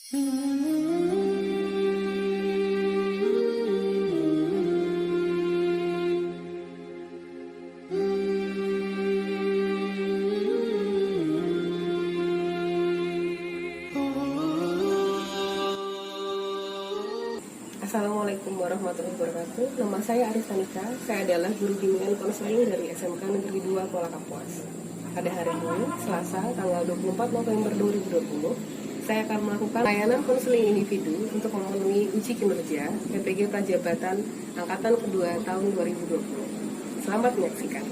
Assalamualaikum warahmatullahi wabarakatuh. Nama saya Aristanika. Saya adalah guru bimbingan konseling dari SMK Negeri 2 Kuala Kapuas. Pada hari ini, Selasa, tanggal 24 November 2020, saya akan melakukan layanan konseling individu untuk memenuhi uji kinerja PPG Prajabatan Angkatan Kedua tahun 2020. Selamat menyaksikan.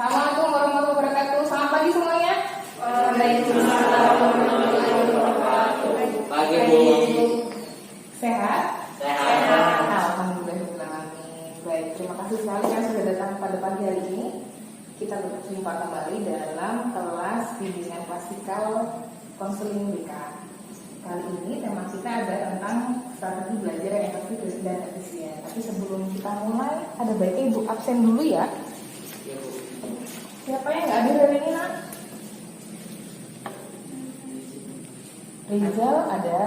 Assalamualaikum warahmatullahi wabarakatuh. Selamat pagi semuanya. Waalaikumsalam warahmatullahi wabarakatuh. Pagi, Bu. Sehat? Sehat. Alhamdulillah. Baik, terima kasih sekali yang sudah datang pada pagi hari ini. Kita berjumpa kembali dalam kelas bimbingan klasikal konseling BK. Kali ini tema kita ada tentang strategi belajar yang efektif dan efisien. Tapi sebelum kita mulai, ada baiknya Ibu absen dulu ya. Siapa yang nggak hadir hari ini, Nak? Rizal ada,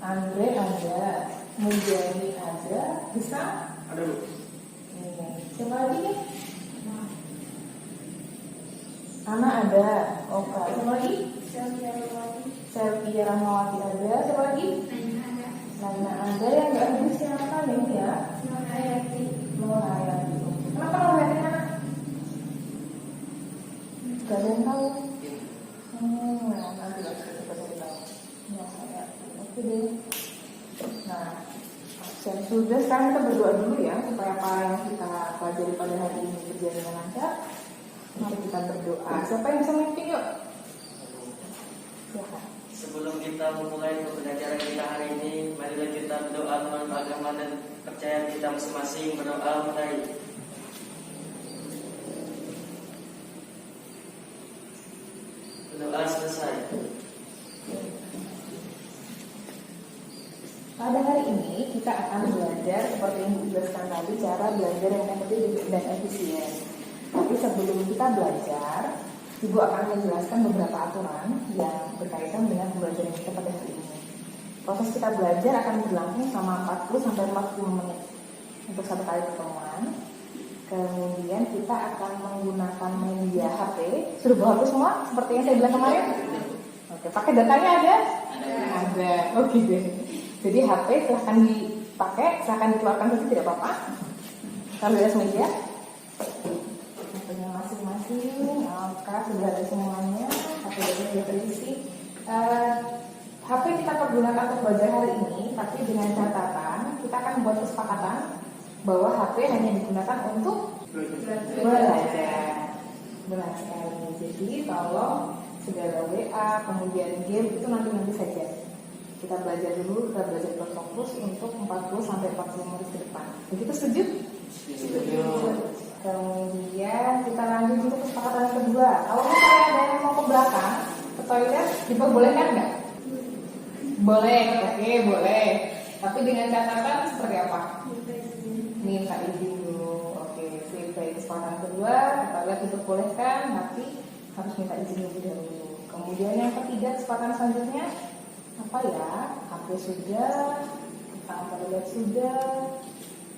Andre ada, Mujani ada, bisa? Ada, Bu. Siapa lagi nih? Ana ada, Oka. Siapa lagi? Selvia Rahmawati ada. Siapa lagi? Laina ada. Yang nggak hadir siapa nih ya? Nona Hayati. Kenapa Nona Hayati, Anak? Gak ada yang tahu. Nanti lah kita cari tahu. Oke deh. Nah, sudah sekarang kita berdoa dulu ya supaya apa yang kita pelajari pada hari ini berjalan dengan lancar. Mari kita berdoa. Siapa yang bisa memimpin yuk? Silakan. Sebelum kita memulai pembelajaran kita hari ini, marilah kita berdoa menurut agama dan percaya kita masing-masing. Berdoa mulai. Berdoa selesai. Pada hari ini kita akan belajar seperti yang dijelaskan tadi, cara belajar yang efektif dan efisien. Tapi sebelum kita belajar, Ibu akan menjelaskan beberapa aturan yang berkaitan dengan pembelajaran kita pada hari ini. Proses kita belajar akan berlangsung selama 40-40 menit untuk satu kali pertemuan. Kemudian kita akan menggunakan media HP. Sudah bawa HP semua seperti yang saya bilang kemarin? Oke, pakai datanya ada? Ada. Oke deh. Jadi HP silahkan dipakai, silahkan dikeluarkan saja, tidak apa-apa. Kalau ada media, HP-nya masing-masing. Oke, sudah ada semuanya. HP-nya sudah terisi. HP kita pergunakan untuk belajar hari ini, tapi dengan catatan kita akan membuat kesepakatan bahwa HP hanya digunakan untuk belajar. Benar sekali. Jadi kalau segala WA, kemudian game itu nanti saja. Kita belajar dulu, kita belajar berfokus untuk 40-40 menit ke depan. Begitu setuju? Setuju. Kemudian kita lanjut untuk kesepakatan yang kedua. Kalau misalnya ada yang mau ke belakang, toilet diperbolehkan nggak? Boleh, oke, boleh. Tapi dengan catatan seperti apa? Minta izin dulu. Oke, sip. Baik, kesempatan kedua, toilet diperbolehkan, tapi harus minta izin lebih dahulu. Kemudian yang ketiga, kesempatan selanjutnya apa ya? HP sudah, tentang toilet sudah.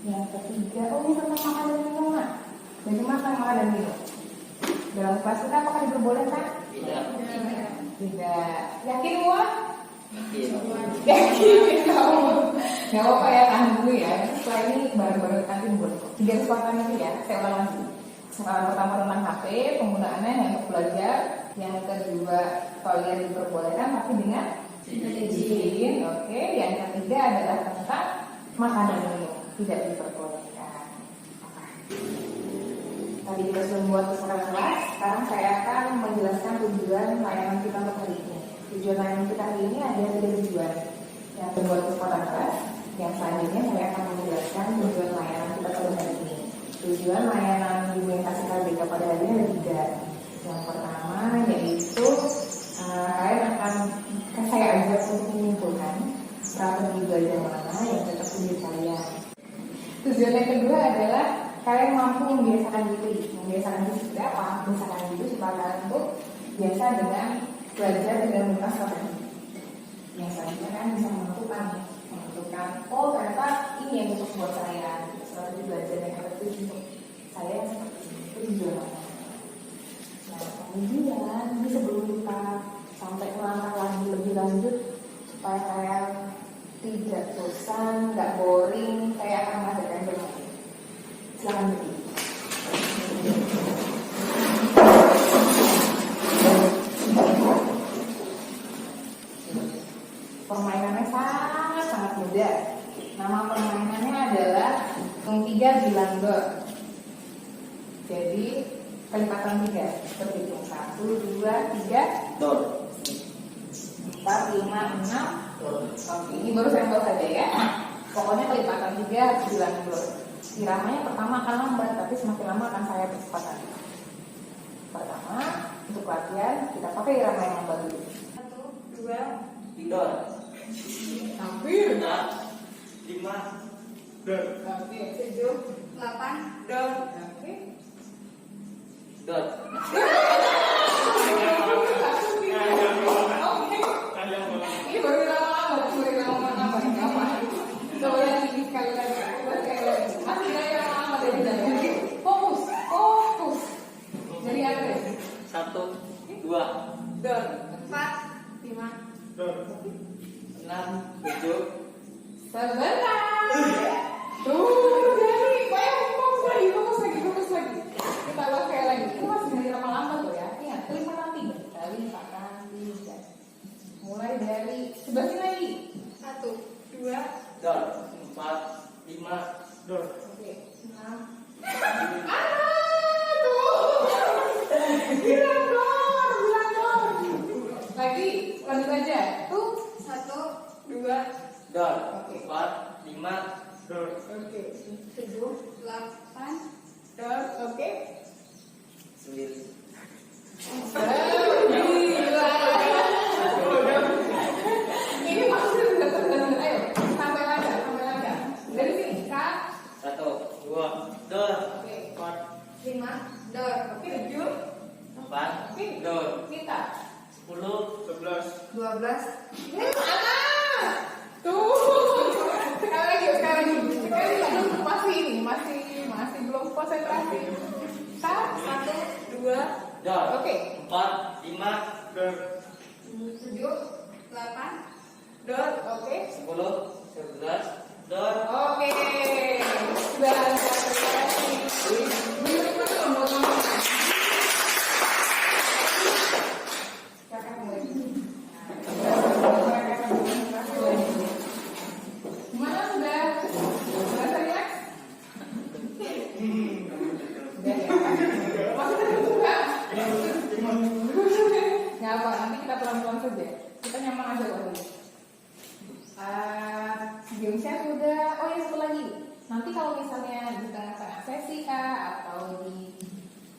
Yang ketiga, oh ini tentang makan dan minum, Mak. Bagaimana makan dan minum? Dalam kelas kita apakah diperbolehkan? Tidak. Tidak. Yakin semua? Tidak. Yakin kamu? Gak apa-apa ya, tahan dulu ya. Setelah ini bareng-bareng nanti boleh. 3 kesempatan ini ya, saya ulang lagi. Kesempatan pertama tentang HP, penggunaannya yang untuk belajar. Yang kedua, toilet diperbolehkan tapi dengan izin. Oke. Yang ketiga adalah tentang makanan dan minum, tidak diperbolehkan. Tadi kita sudah membuat kesempatan kelas. Sekarang saya akan menjelaskan tujuan layanan kita untuk hari ini. Tujuan layanan kita hari ini ada 3 tujuan. Yang membuat kesempatan kelas. Yang selanjutnya saya akan menjelaskan tujuan layanan kita pada hari ini. Tujuan layanan implementasi KBK pada hari ini ada 3. Yang pertama yaitu kalian akan saya ajak untuk menyimpulkan strategi belajar mana yang cocok untuk kalian. Tujuan yang kedua adalah kalian mampu membiasakan diri. Membiasakan diri seperti apa? Membiasakan diri supaya kalian tuh biasa dengan belajar dengan menggunakan strategi. Yang selanjutnya kan bisa menentukan, oh ternyata ini yang cocok buat saya. Strategi belajar yang efektif untuk saya seperti ini. Itu tujuan. Nah kemudian ini sebelum kita sampai melangkah lagi lebih lanjut supaya kalian tidak bosan, nggak boring, saya akan mengadakan bermain. Silakan berdiri. Permainannya sangat mudah. Nama permainannya adalah hitung 3 bilang dor. Jadi kelipatan 3 seperti itu. 1, 2, 3 Dor. 4, 5, 6. Oke, ini baru sampel saja ya. Pokoknya kelipatan 3 harus bilang dor. Iramanya pertama akan lambat, tapi semakin lama akan saya percepatan. Pertama, untuk latihan kita pakai irama yang lambat dulu. 1, 2, Dor. hampir. 5. Dor. Oke, 7, 8, dor. Oke. Dor. Ini baru lama-lama, ini apa? Coba lagi sekali lagi. Masih ada yang lama dari tadi. Fokus. Jadi apa ya? 1, 2, Dor. 4, 5. Dor. 6, 7. Sebentar. Tuh, jadi fokus lagi. Kita ulang sekali lagi. Ini masih dari lama-lama tuh ya. Ingat, kelipatan 3. Kelipatan 3. Mulai dari sebelah sini lagi. 1, 2. Dor. 4, 5. Dor. Oke, 6. Bilang dor. Lagi, lanjut aja. Tuh, 1, 2. Dor. Oke. 4, 5. Dor. Oke, 7, 8. Dor, oke. 9. Ini maksudnya sudah terdengar. Ayo, sampai lagi. Dari sini, Kak. 1, 2. Dor. Oke. 4, 5, dor. Oke, 7. 4. Dor. Kita. 10, 11. 12. Tuh. Sekali lagi. Masih belum konsentrasi. 1, 2. Dor. Oke. 4, 5. Dor. 7, 8. Dor. Oke. 10, 11. Dor. Oke. Sudah konsentrasi. Betul buat mama. Gimana sudah? Merasa relax? Udah ya. Masih juga. Nggak apa, nanti kita pelan-pelan saja. Kita nyaman aja kok dulu. Gamesnya sudah. Oh ya, satu lagi. Nanti kalau misalnya di tengah-tengah sesi kah atau di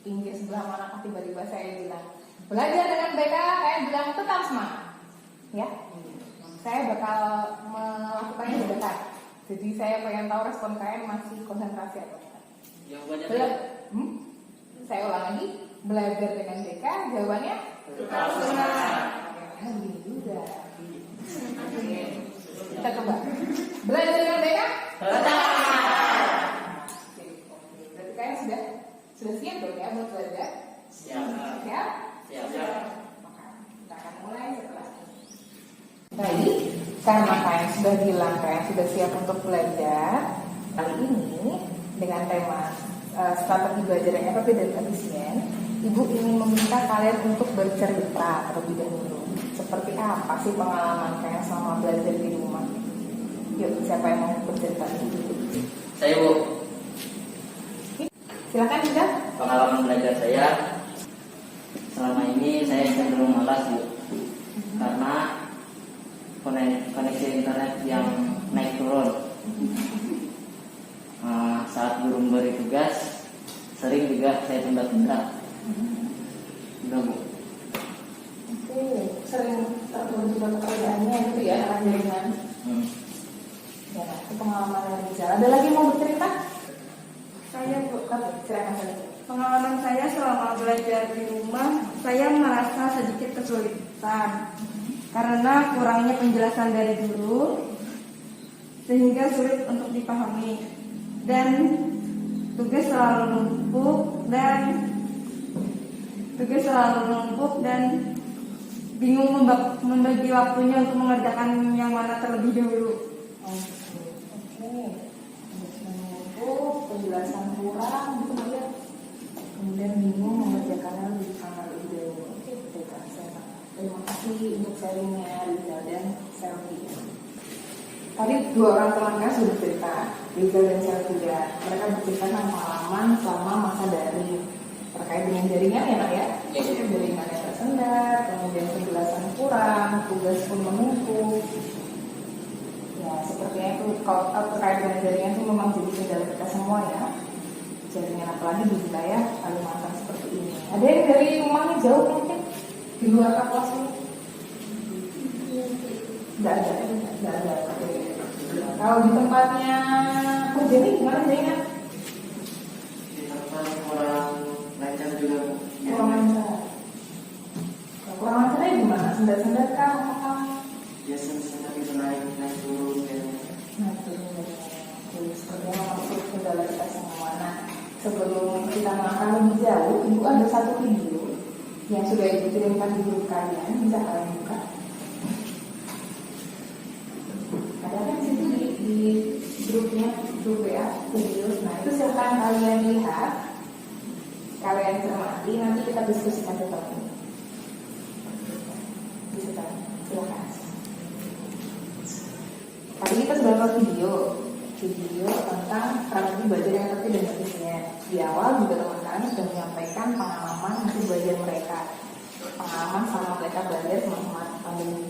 pinggir sebelah mana tiba-tiba saya bilang Belajar dengan BK, kalian bilang tetap semangat. Ya, saya bakal melakukannya di dekat. Jadi saya pengen tahu respon kalian masih konsentrasi atau enggak. Yang banyak. Saya ulang lagi. Belajar dengan BK, jawabannya Tetap semangat. Karena begini juga. Oke. Kita coba. Belajar dengan BK? Tetap. Oke. Berarti kalian sudah siap dong ya buat belajar? Siap. Siap? Siap. Maka kita akan mulai setelah ini. Baik, karena kalian sudah bilang kalian sudah siap untuk belajar, kali ini dengan tema strategi belajar yang efektif dan efisien, Ibu ingin meminta kalian untuk bercerita terlebih dahulu. Seperti apa sih pengalaman kalian selama belajar di rumah? Yuk, siapa yang mau bercerita? Saya Bu. Silakan juga. Pengalaman belajar saya selama ini saya cenderung malas Bu. Karena koneksi internet yang naik turun. Saat guru memberi tugas, sering juga saya tunda-tunda. Udah Bu. Oke, sering tertunda pekerjaannya gitu ya, anak jaringan. Ya, itu pengalaman yang bisa. Ada lagi yang mau bercerita? Saya Bu, Silakan saja. pengalaman saya selama belajar di rumah, saya merasa sedikit kesulitan karena kurangnya penjelasan dari guru, sehingga sulit untuk dipahami dan tugas selalu numpuk dan bingung membagi waktunya untuk mengerjakan yang mana terlebih dahulu. Oke. Menumpuk, penjelasan kurang, gitu ya. Kemudian bingung mengerjakannya lebih sama lebih dahulu. Oke, baiklah, saya terima kasih untuk sharingnya Rizal dan Selvi. Tadi dua orang teman kan sudah cerita, Rizal dan Selvi juga. Mereka bercerita tentang pengalaman selama masa daring terkait dengan jaringan ya Nak ya. Jaringan yang tersendat, kemudian penjelasan kurang, tugas pun menumpuk. Ya, sepertinya itu kalau terkait dengan jaringan itu memang jadi kendala kita semua ya. Jaringan apalagi di wilayah Kalimantan seperti ini. Ada yang dari rumahnya jauh mungkin di luar kampus ini? Tidak ada. Kalau di tempatnya kerja ini gimana jaringan? Di tempat kurang lancar juga Bu. Kurang lancar. Kurang lancarnya gimana? Sendat-sendat kah? Apakah? Biasanya itu naik turun ya. Nah, itu sepertinya masuk kendala kita semua. Nah, sebelum kita makan lebih jauh, Ibu ada satu video yang sudah Ibu kirimkan di grup kalian, bisa kalian buka. Ada kan di situ di grupnya, grup WA video. Nah, itu silahkan kalian lihat, kalian cermati, nanti kita diskusikan tentang ini. Silakan. Tadi kita sudah buat video tentang strategi belajar yang efektif dan efisien. Di awal juga teman-teman sudah menyampaikan pengalaman hasil belajar mereka, pengalaman selama mereka belajar selama pandemi.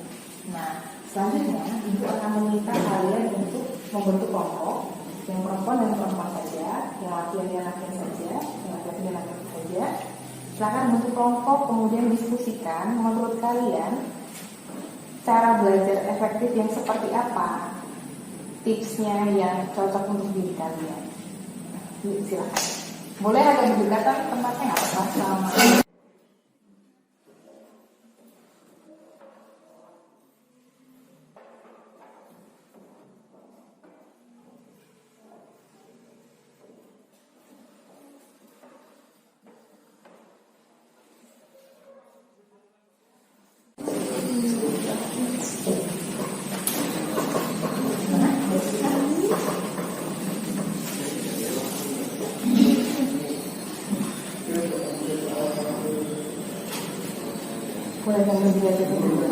Nah, selanjutnya Ibu akan meminta kalian untuk membentuk kelompok, yang perempuan dan perempuan saja, yang laki-laki dan laki-laki saja, yang laki-laki dan laki-laki saja. Silakan bentuk kelompok, kemudian diskusikan menurut kalian cara belajar efektif yang seperti apa, tipsnya yang cocok untuk diri kalian. Yuk, silakan. Boleh agak berdekatan tempatnya nggak apa-apa selama. Boleh yang lebih aja dulu.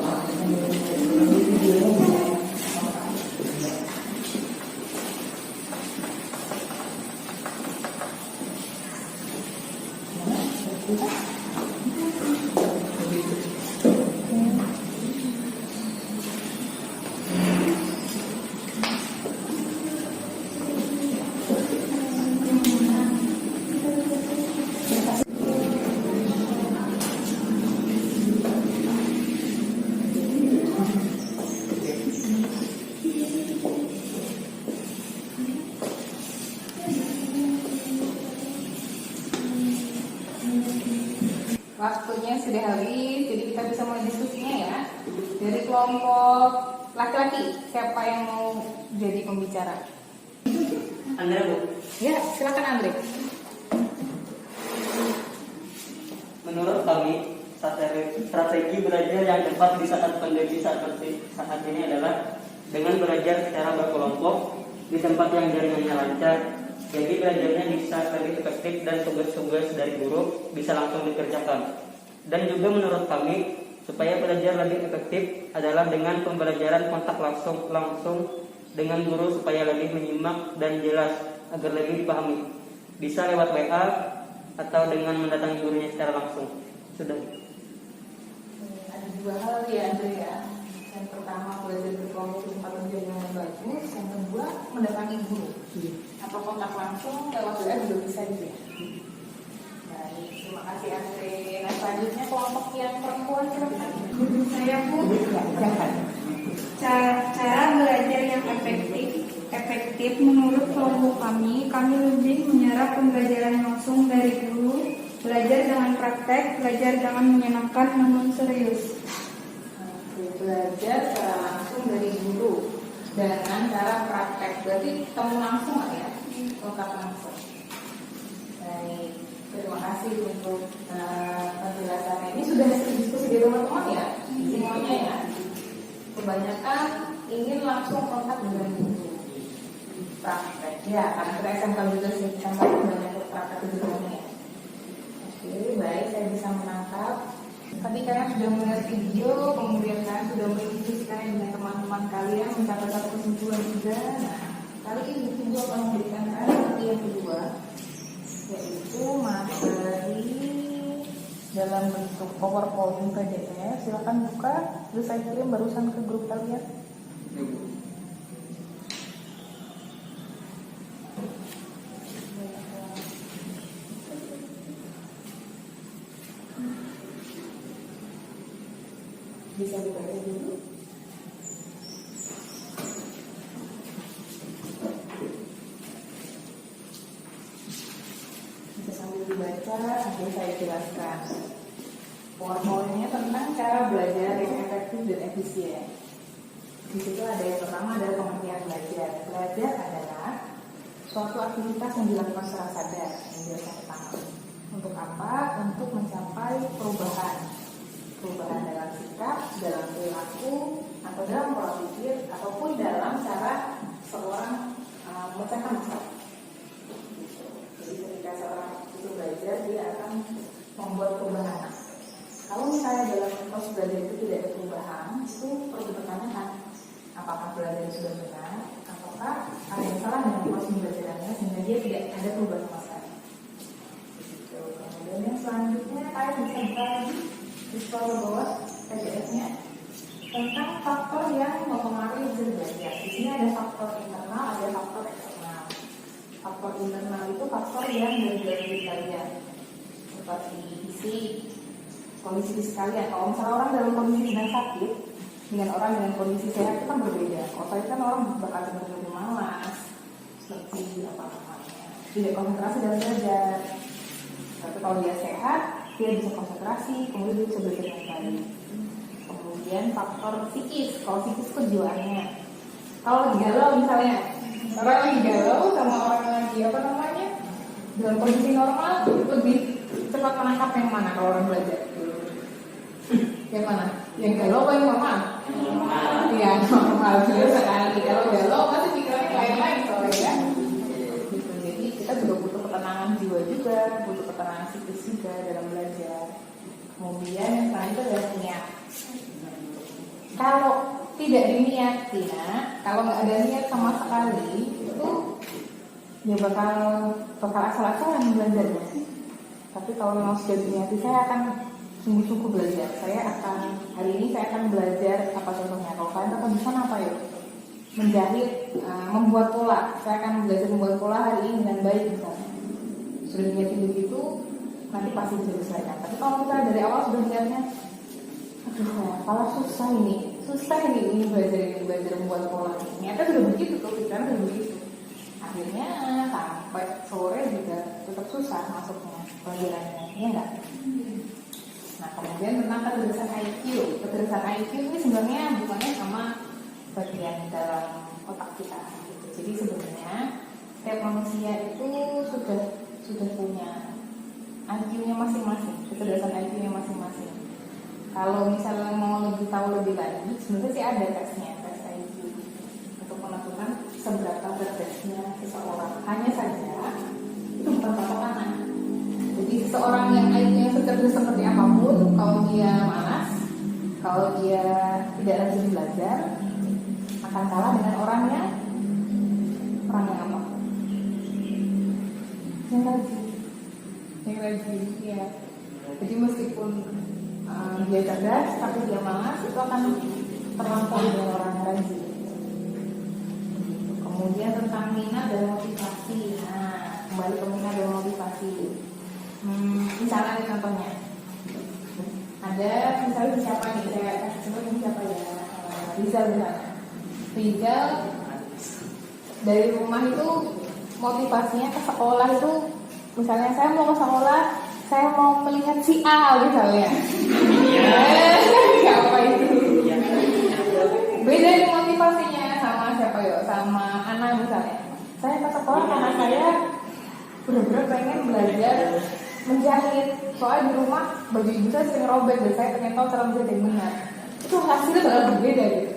sudah habis, jadi kita bisa mulai diskusinya ya. Dari kelompok laki-laki, siapa yang mau jadi pembicara? Andre, Bu. Ya, silakan Andre. Menurut kami, strategi belajar yang tepat di saat pandemi seperti saat ini adalah dengan belajar secara berkelompok di tempat yang jaringannya lancar. Jadi belajarnya bisa lebih efektif dan tugas-tugas dari guru bisa langsung dikerjakan. Dan juga menurut kami, supaya belajar lebih efektif adalah dengan pembelajaran kontak langsung dengan guru supaya lebih menyimak dan jelas agar lebih dipahami. Bisa lewat WA atau dengan mendatangi gurunya secara langsung. Sudah. Ada dua hal ya Andre ya. Yang pertama belajar berkelompok di tempat yang bagus, yang kedua mendatangi guru atau kontak langsung lewat WA juga bisa gitu ya. Baik, terima kasih Andre. Nah selanjutnya kelompok yang perempuan silakan. Saya pun Ya, silakan. cara belajar yang efektif menurut kelompok kami lebih menyerap pembelajaran langsung dari guru, belajar dengan praktek, belajar dengan menyenangkan namun serius. Belajar secara langsung dari guru dengan cara praktek, berarti ketemu langsung nggak ya, kontak langsung. Baik, terima kasih untuk penjelasannya. Ini sudah diskusi di teman-teman ya, semuanya ya. Kebanyakan ingin langsung kontak dengan guru, praktek ya, karena kita SMK juga sih kita banyak praktek di rumahnya ya. Oke, baik, saya bisa menangkap. Tadi kalian sudah melihat video, kemudian kalian sudah mendiskusikan dengan teman-teman kalian, mencapai satu kesimpulan juga. Nah, kali ini ibu akan memberikan kalian yang kedua, yaitu materi dalam bentuk PowerPoint PDF. Silakan buka, terus saya kirim barusan ke grup kalian. Bisa buka dulu. Bisa sambil dibaca, nanti saya jelaskan. PowerPoint-nya tentang cara belajar yang efektif dan efisien. Di situ ada yang pertama adalah pengertian belajar. Belajar adalah suatu aktivitas yang dilakukan secara sadar, yang biasa pertama. Untuk apa? Untuk mencapai perubahan dalam sikap, dalam perilaku, atau dalam pola pikir, ataupun dalam cara seorang memecahkan masalah. Jadi ketika seorang itu belajar, dia akan membuat perubahan. Kalau misalnya dalam proses belajar itu tidak ada perubahan, itu perlu dipertanyakan apakah belajar sudah benar, ataukah ada yang salah dengan proses belajarannya sehingga dia tidak ada perubahan sama sekali. Kemudian yang selanjutnya, kalian bisa buka lagi di sekolah bawah PDF-nya tentang faktor yang mempengaruhi hasil belajar. Di sini ada faktor internal, ada faktor eksternal. Faktor internal itu faktor yang dari diri kalian, seperti fisik, kondisi fisik kalian. Kalau misalnya orang dalam kondisi sedang sakit dengan orang dengan kondisi sehat itu kan berbeda. Kalau saya kan orang bakal cenderung malas, seperti apa namanya, tidak konsentrasi dalam belajar. Tapi kalau dia sehat, dia bisa konsentrasi, kemudian dia bisa belajar dengan baik. Kemudian faktor psikis, kalau psikis kejiwaannya. Kalau lagi galau misalnya, orang lagi galau sama orang lagi apa namanya dalam kondisi normal, lebih cepat menangkap yang mana kalau orang belajar? Yang mana? Yang galau atau yang normal? Iya, normal benar sekali. Kalau galau pasti pikirannya lain-lain soalnya ya. Gitu. Jadi kita juga butuh ketenangan jiwa juga, butuh ketenangan psikis juga dalam belajar. Kemudian yang selanjutnya adalah niat. Kalau tidak diniati, kalau nggak ada niat sama sekali, itu ya bakal asal-asalan belajarnya. Tapi kalau memang sudah diniati, saya akan sungguh-sungguh belajar. Hari ini saya akan belajar apa contohnya. Kalau kalian tetap bisa apa ya? Menjahit, membuat pola. Saya akan belajar membuat pola hari ini dengan baik misalnya. Sudah niatin begitu, nanti pasti bisa diselesaikan. Tapi kalau kita dari awal sudah niatnya, kalau susah ini belajar membuat pola. Ternyata sudah begitu, pikiran sudah begitu. Akhirnya sampai sore juga tetap susah masuknya pelajarannya, ya enggak? Nah, kemudian tentang kecerdasan IQ. Kecerdasan IQ ini sebenarnya bukannya sama bagian dalam otak kita. Gitu. Jadi sebenarnya setiap manusia itu sudah punya IQ-nya masing-masing, kecerdasan IQ-nya masing-masing. Kalau misalnya mau lebih tahu lebih lagi, sebenarnya sih ada tesnya, tes IQ untuk menentukan seberapa cerdasnya seseorang. Hanya saja itu bukan patokan. Jadi seseorang yang IQ-nya secerdas seperti apapun, kalau dia malas, kalau dia tidak rajin belajar, akan kalah dengan orang yang apa? Yang rajin, ya. Jadi meskipun dia cerdas, tapi dia malas, itu akan terlampaui dengan orang yang rajin. Kemudian tentang minat dan motivasi. Nah, kembali ke minat dan motivasi. Misalnya ada contohnya. Ada misalnya siapa nih? Saya kasih contoh ini siapa ya? Rizal misalnya. Rizal dari rumah itu motivasinya ke sekolah itu, misalnya saya mau ke sekolah, saya mau melihat si A misalnya. Siapa itu? Beda nih motivasinya sama siapa ya? Sama anak misalnya. Saya ke sekolah karena saya benar-benar pengen belajar menjahit. Soalnya di rumah baju ibu saya sering robek dan saya pengen tahu cara menjahit yang benar. Itu hasilnya bakal berbeda gitu.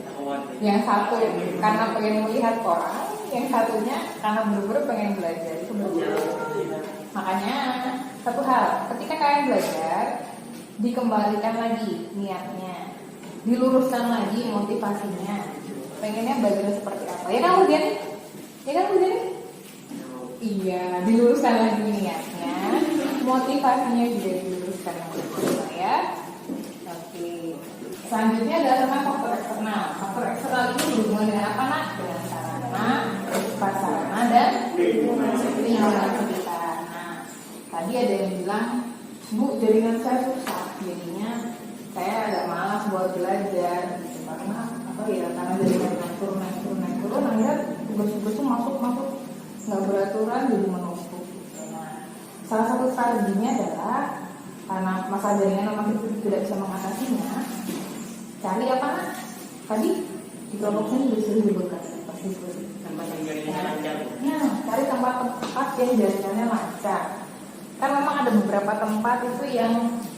Yang satu karena pengen melihat orang, yang satunya karena benar-benar pengen belajar. Itu berbeda. Makanya satu hal, ketika kalian belajar, dikembalikan lagi niatnya, diluruskan lagi motivasinya. Pengennya belajar seperti apa? Ya kan Hujan? Ya kan Hujan? Iya, diluruskan lagi niatnya, motivasinya juga diluruskan lagi ya. Oke. Selanjutnya adalah tentang faktor eksternal. Faktor eksternal ini berhubungan dengan apa nak? Dengan sarana, prasarana dan lingkungan sekitar. Nah, tadi ada yang bilang, Bu, jaringan saya susah, jadinya saya agak malas buat belajar. Karena apa ya? Karena jaringan naik turun, akhirnya tugas-tugas itu masuk nggak beraturan jadi menumpuk. Nah, salah satu strateginya adalah karena masalah jaringan masih tidak bisa mengatasinya, cari apa nak? Tadi di kelompok ini sudah disebutkan pasti tempat yang jaringannya lancar. Nah, cari tempat yang jaringannya lancar. Kan memang ada beberapa tempat itu yang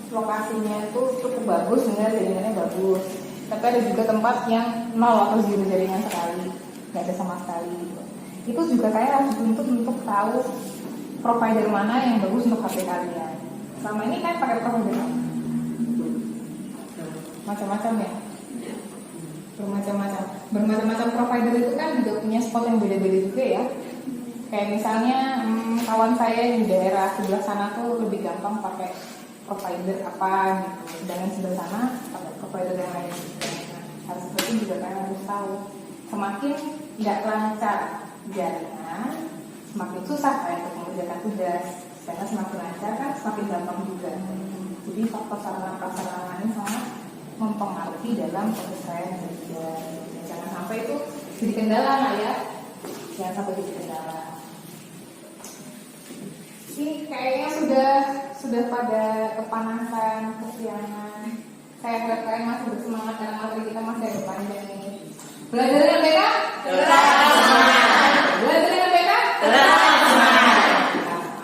lokasinya itu cukup bagus dengan jaringannya bagus. Tapi ada juga tempat yang nol atau zero jaringan sekali, nggak ada sama sekali. Itu juga saya harus dituntut untuk tahu provider mana yang bagus untuk HP kalian. Selama ini kan pakai provider apa? Macam-macam ya. Bermacam-macam provider itu kan juga punya spot yang beda-beda juga ya. Kayak misalnya kawan saya di daerah sebelah sana tuh lebih gampang pakai provider apa gitu, sedangkan sebelah sana pakai provider yang lain. Harus seperti juga kalian harus tahu. Semakin tidak lancar jaringan, semakin susah kalian untuk mengerjakan tugas. Karena semakin lancar kan semakin gampang juga. Jadi faktor sarana prasarana ini sangat mempengaruhi dalam penyelesaian tugas. Jangan sampai itu jadi kendala lah ya. Jangan sampai jadi kendala. Ini kayaknya sudah pada kepanasan, kesiangan. Saya harap kalian masih bersemangat karena materi kita masih ada panjang ini. Belajar dengan BK? Belajar dengan BK?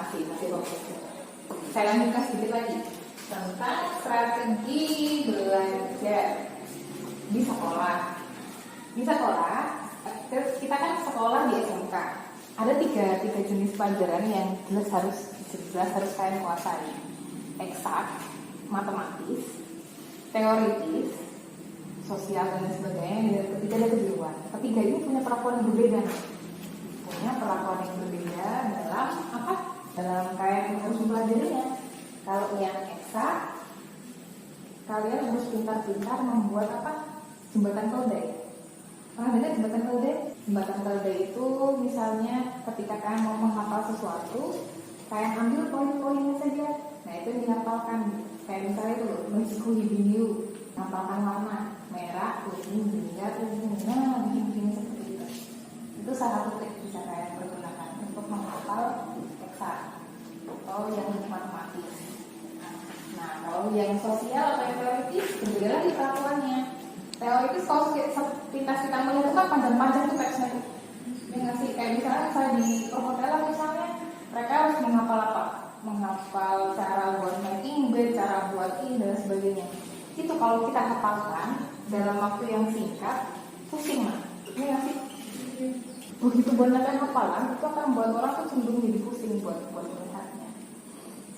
Masih bagus. Saya lanjutkan sedikit lagi tentang strategi belajar di sekolah. Di sekolah, kita kan sekolah di SMK. Ada tiga jenis pelajaran yang jelas harus kalian kuasai. Eksak, matematis, teoritis, sosial dan sebagainya. Dan ketiga ada kejiwaan. Ketiga ini punya perlakuan yang berbeda. Punya perlakuan yang berbeda dalam apa? Dalam kalian harus mempelajarinya. Kalau yang eksak, kalian harus pintar-pintar membuat apa? Jembatan keledai. Pernah dengar jembatan keledai? Jembatan keledai itu misalnya ketika kalian mau menghafal sesuatu, kalian ambil poin-poinnya saja. Nah itu yang dihafalkan. Kayak misalnya itu Mexico Hibiu, hafalkan warna merah, kuning, biru, ungu. Nah bikin seperti itu. Itu salah satu trik bisa kalian pergunakan untuk menghafal eksak atau yang matematis. Nah kalau yang sosial kalau kita melihat itu kan panjang-panjang tuh teksnya itu. Ya nggak sih, kayak misalnya saya di perhotelan misalnya, mereka harus menghafal apa? Menghafal cara buat making bed, cara buat ini dan sebagainya. Itu kalau kita hafalkan dalam waktu yang singkat, pusing mah. Ini nggak sih? Begitu banyaknya hafalan, itu akan membuat orang tuh cenderung jadi pusing buat melihatnya.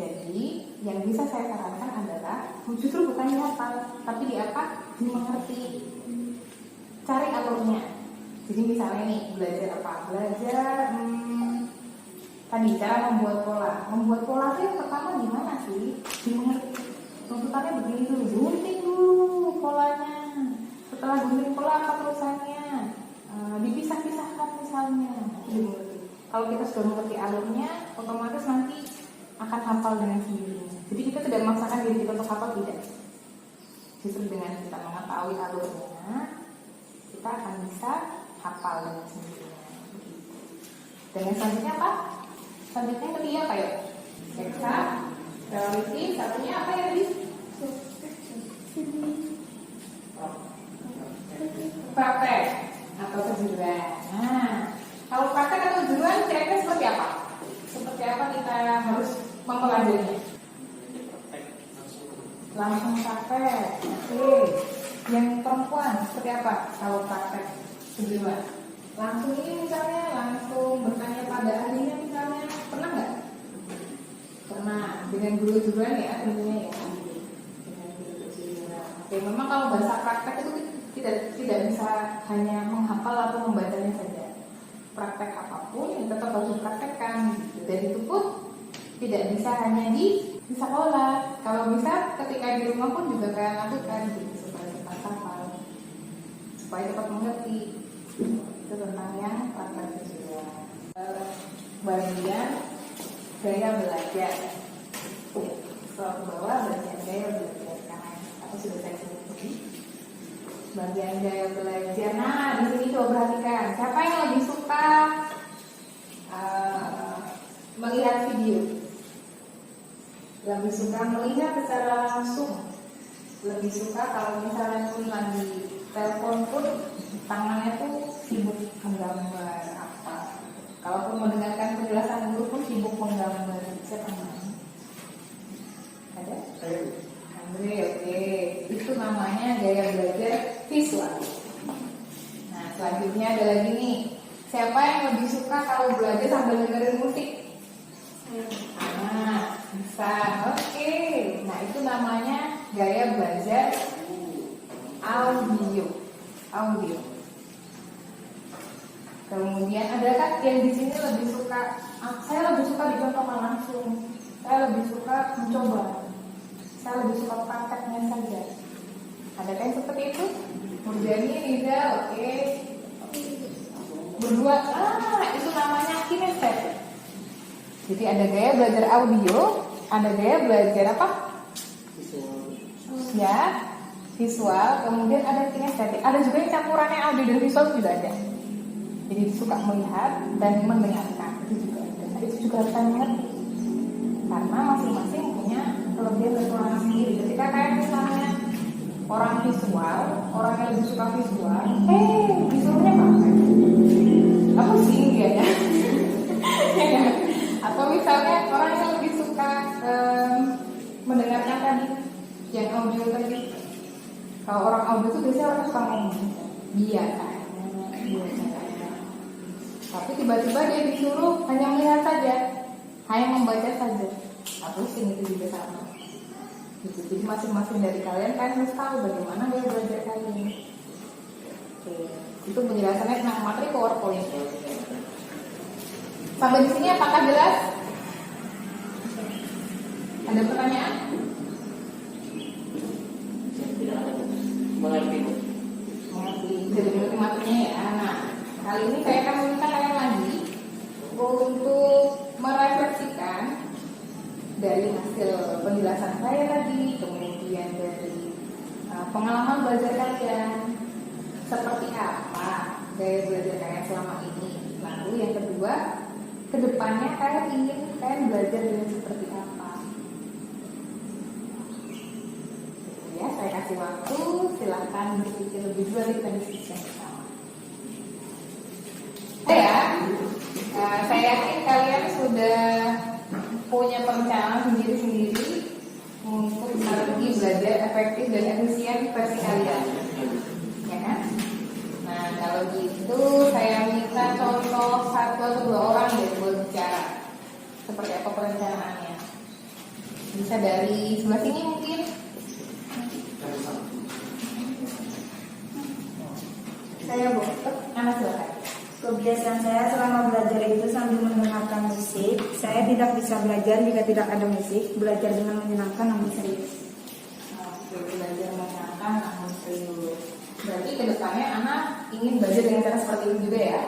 Jadi yang bisa saya sarankan adalah justru bukan dihafal, tapi di apa? Dimengerti. Cari alurnya. Jadi misalnya nih belajar apa? Belajar tadi cara membuat pola. Membuat pola itu yang pertama gimana sih? Dimengerti. Tuntutannya begini dulu, gunting dulu polanya. Setelah gunting pola apa terusannya? Dipisah-pisahkan misalnya. Dimengerti. Kalau kita sudah mengerti alurnya, otomatis nanti akan hafal dengan sendirinya. Jadi kita tidak memaksakan diri kita untuk hafal, tidak. Justru dengan kita mengetahui alurnya, kita akan bisa hafal dengan sendirinya. Dan yang selanjutnya apa? Selanjutnya yang ketiga apa ya? Seksa, reality, satunya apa ya tadi? Praktek atau kejuruan. Nah, kalau praktek atau kejuruan kira-kira seperti apa? Seperti apa kita harus mempelajarinya? Langsung praktek. Oke. Yang perempuan seperti apa kalau praktek kejuruan? Langsung ini misalnya, langsung bertanya pada ahlinya misalnya, pernah nggak? Pernah, dengan guru kejuruan ya tentunya ya. Dengan guru kejuruan. Oke, memang kalau bahasa praktek itu tidak bisa hanya menghafal atau membacanya saja. Praktek apapun yang tetap harus dipraktekkan gitu. Dan itu pun tidak bisa hanya di sekolah. Kalau bisa ketika di rumah pun juga kalian lakukan gitu, supaya cepat hafal, supaya cepat mengerti. Itu tentang yang praktek kejuruan. Bagian gaya belajar. Soal ke bawah bagian gaya belajar karena aku sudah saya sebut tadi. Bagian gaya belajar. Nah, di sini coba perhatikan. Siapa yang lebih suka melihat video? Lebih suka melihat secara langsung? Lebih suka kalau misalnya pun lagi telepon pun tangannya tuh sibuk menggambar apa? Kalaupun mendengarkan penjelasan guru pun sibuk menggambar. Siapa namanya? Ada? Andre, oke. Itu namanya gaya belajar visual. Nah, selanjutnya ada lagi nih. Siapa yang lebih suka kalau belajar sambil dengerin musik? Nah, bisa. Oke. Nah, itu namanya gaya belajar audio. Kemudian ada kan yang di sini lebih suka, saya lebih suka dicontohkan langsung. Saya lebih suka mencoba. Saya lebih suka prakteknya saja. Ada kan seperti itu? Murjani, Riza, oke. Berdua, itu namanya kinestetik. Jadi ada gaya belajar audio, ada gaya belajar apa? Ya, visual. Kemudian ada kinestetik. Ada juga yang campurannya audio dan visual juga ada. Jadi suka melihat dan mendengarkan, itu juga ada. Nah, itu juga harus mengerti. Karena masing-masing punya kelebihan dan kekurangan sendiri. Ketika kayak misalnya orang visual, orang yang lebih suka visual, visualnya praktek. Aku sih dia ya. Atau misalnya orang yang lebih suka mendengarkan tadi, yang audio tadi. Kalau orang audio itu biasanya orang suka ngomong, biasa. Tapi tiba-tiba dia disuruh hanya melihat saja, hanya membaca saja. Aku sih itu juga sama. Gitu. Jadi masing-masing dari kalian harus tahu bagaimana dia belajar kalian. Oke. Itu penjelasannya tentang materi PowerPoint. Sampai di sini apakah jelas? Ada pertanyaan? Mengerti. Jadi mengerti materinya ya. Nah, kali ini saya akan meminta kalian lagi untuk merefleksikan dari hasil penjelasan saya tadi, kemudian dari pengalaman belajar kalian, seperti apa gaya belajar kalian selama ini. Lalu yang kedua, kedepannya kalian ingin belajar dengan seperti apa. Ya, saya kasih kasih waktu, silahkan berpikir lebih dulu, kita diskusikan bersama. Saya yakin kalian sudah punya perencanaan sendiri-sendiri untuk strategi belajar efektif dan efisien versi kalian, ya kan? Nah, kalau gitu saya minta contoh 1 atau 2 orang deh buat bicara. Seperti apa perencanaannya? Bisa dari sebelah sini mungkin. Saya Bu. Anak silakan. Kebiasaan saya selama belajar itu sambil mendengarkan musik. Saya tidak bisa belajar jika tidak ada musik. Belajar dengan menyenangkan namun serius. Oke, belajar menyenangkan namun serius. Berarti kedepannya anak ingin belajar dengan cara seperti itu juga ya,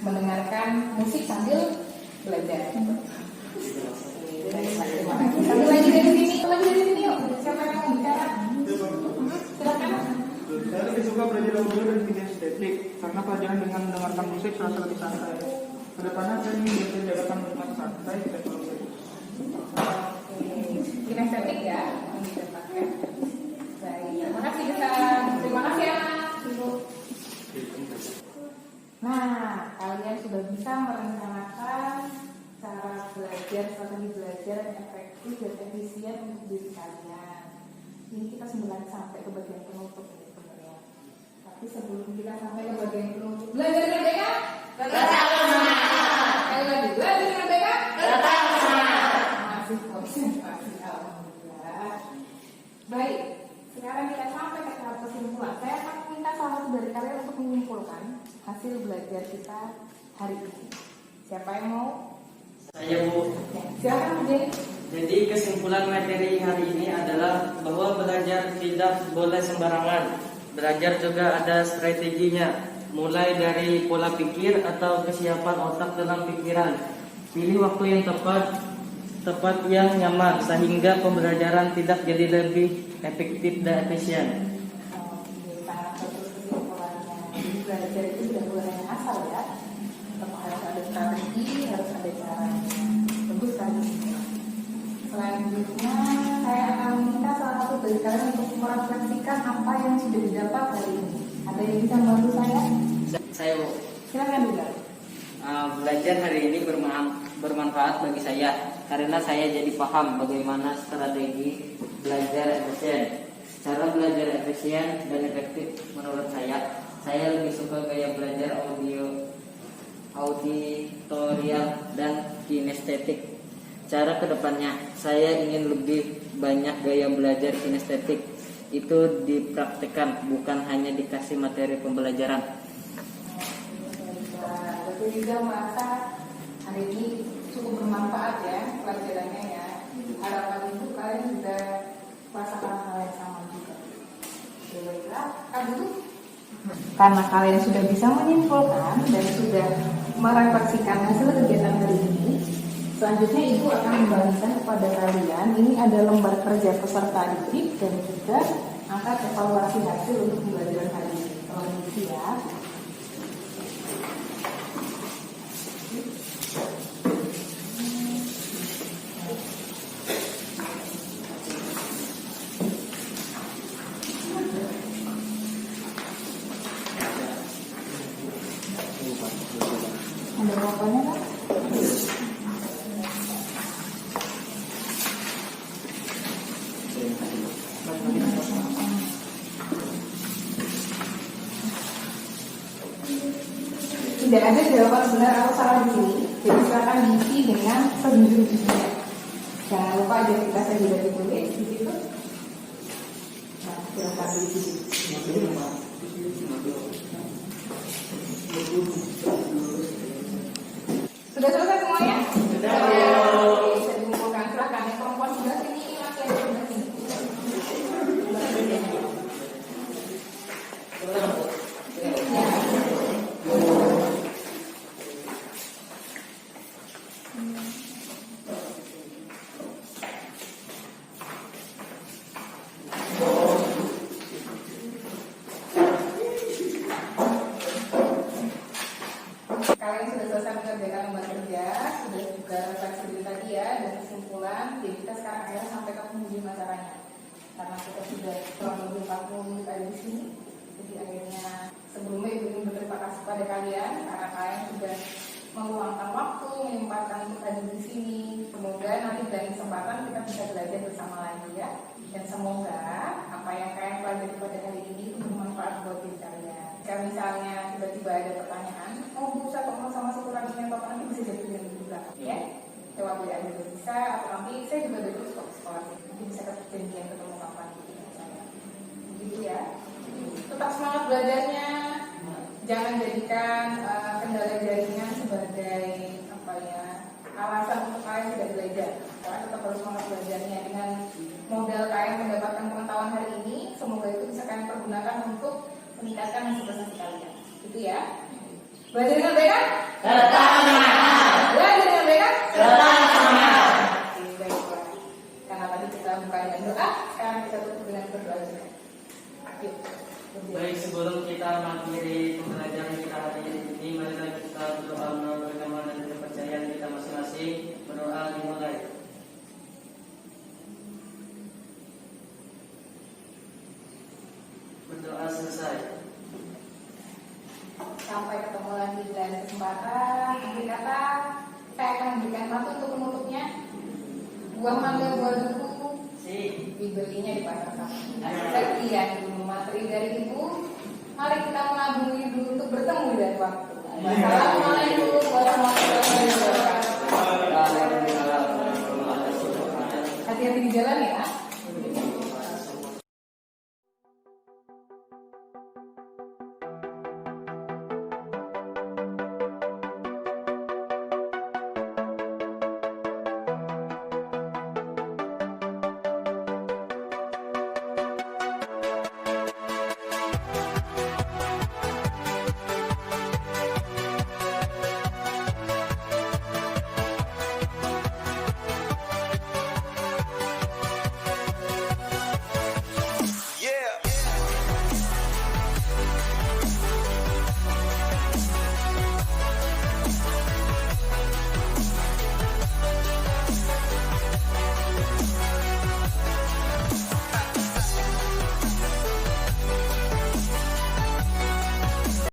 mendengarkan musik sambil belajar. Satu lagi dari sini yuk. Siapa yang mau bicara? Silakan. Saya lebih suka belajar audio dan kinestetik karena pelajaran dengan mendengarkan musik serasa lebih santai. Kedepannya saya ingin belajar diadakan dengan santai dan produktif. Kinestetik ya, yang ditempatkan. Baik, terima kasih besar. Terima kasih anak. Nah, kalian sudah bisa merencanakan cara belajar, strategi belajar yang efektif dan efisien untuk diri kalian. Ini kita sebenarnya sampai ke bagian penutup ini sebenarnya. Tapi sebelum kita sampai ke bagian penutup, belajar dengan BK? Tetap semangat. Sekali lagi, belajar dengan BK? Tetap semangat. Masih konsentrasi, alhamdulillah. Baik, sekarang kita sampai ke tahap kesimpulan. Saya akan minta salah satu dari kalian untuk menyimpulkan hasil belajar kita hari ini. Siapa yang mau? Saya Bu. Ya, silakan Bu Jenny. Jadi kesimpulan materi hari ini adalah bahwa belajar tidak boleh sembarangan. Belajar juga ada strateginya, mulai dari pola pikir atau kesiapan otak dalam pikiran. Pilih waktu yang tepat yang nyaman sehingga pembelajaran tidak jadi lebih efektif dan efisien. Sangat bagus kesimpulannya. Jadi belajar itu tidak boleh hanya asal ya. Tetap harus ada strategi, harus ada caranya. Bagus sekali. Selanjutnya saya akan minta salah satu dari kalian untuk merefleksikan apa yang sudah didapat hari ini. Ada yang bisa membantu saya? Saya Bu. Silakan juga. Belajar hari ini bermanfaat bagi saya karena saya jadi paham bagaimana strategi belajar efisien. Cara belajar efisien dan efektif menurut saya lebih suka gaya belajar auditorial dan kinestetik. Cara kedepannya, saya ingin lebih banyak gaya belajar kinestetik. Itu dipraktikkan, bukan hanya dikasih materi pembelajaran. Betul juga merasa hari ini cukup bermanfaat ya pelajarannya ya. Harapan itu kalian juga merasakan hal yang sama juga. Baiklah, dulu. Karena kalian sudah bisa menyimpulkan dan sudah merefleksikan hasil kegiatan hari ini, selanjutnya Ibu akan membagikan kepada kalian. Ini ada lembar kerja peserta didik dan juga angka evaluasi hasil untuk pembelajaran hari ini. Kalau begitu ya. Ada jawabannya kan? Tidak ada jawaban benar atau salah di sini. Jadi silakan diisi dengan sejujur-jujurnya. Jangan lupa identitasnya juga ditulis di situ. Nah, silakan diisi. Sudah selesai semuanya? Sudah. Bisa dikumpulkan. Silakan yang perempuan sudah sini, laki yang sudah sini. Kalian sudah selesai mengerjakan lembar kerja, sudah juga refleksi diri tadi ya, dan kesimpulan. Jadi kita sekarang akhirnya sampai ke penghujung acaranya. karena kita sudah kurang lebih 40 menit ada di sini. Jadi akhirnya sebelumnya Ibu ingin berterima kasih pada kalian karena kalian sudah meluangkan waktu, menyempatkan untuk hadir di sini. Semoga nanti dari kesempatan kita bisa belajar bersama lagi ya. Dan semoga apa yang kalian pelajari pada hari ini itu bermanfaat buat diri kalian. Kalau misalnya tiba-tiba ada pertanyaan, oh Bu, saya ketemu sama si kurang ini apa nanti bisa jadi dengan Ibu belakang ya. Jawab tidak ada juga bisa, atau nanti saya juga ada terus kok di sekolah. Nanti bisa janjian ketemu kapan gitu dengan saya. Begitu ya. Tetap semangat belajarnya. Jangan jadikan kendala jaringan sebagai alasan untuk kalian tidak belajar. Kalian tetap harus semangat belajarnya dengan modal kalian mendapatkan pengetahuan hari ini. Semoga itu bisa kalian pergunakan untuk meningkatkan hasil prestasi kalian. Gitu ya. Belajar dengan baik kan? Tetap semangat. Belajar dengan baik kan? Tetap semangat. Oke, baiklah. Karena tadi kita buka dengan doa, sekarang kita tutup dengan berdoa juga. Yuk. Baik, sebelum kita mengakhiri pembelajaran kita hari ini, marilah kita berdoa menurut agama dan kepercayaan kita masing-masing. Berdoa dimulai. Berdoa selesai. Sampai ketemu lagi di lain kesempatan. Nanti kata saya akan memberikan satu untuk penutupnya. Buah mangga, buah duku, dibelinya di pasar sama. Sekian dulu materi dari Ibu. Mari kita menabung dulu untuk bertemu di lain waktu. Wassalamualaikum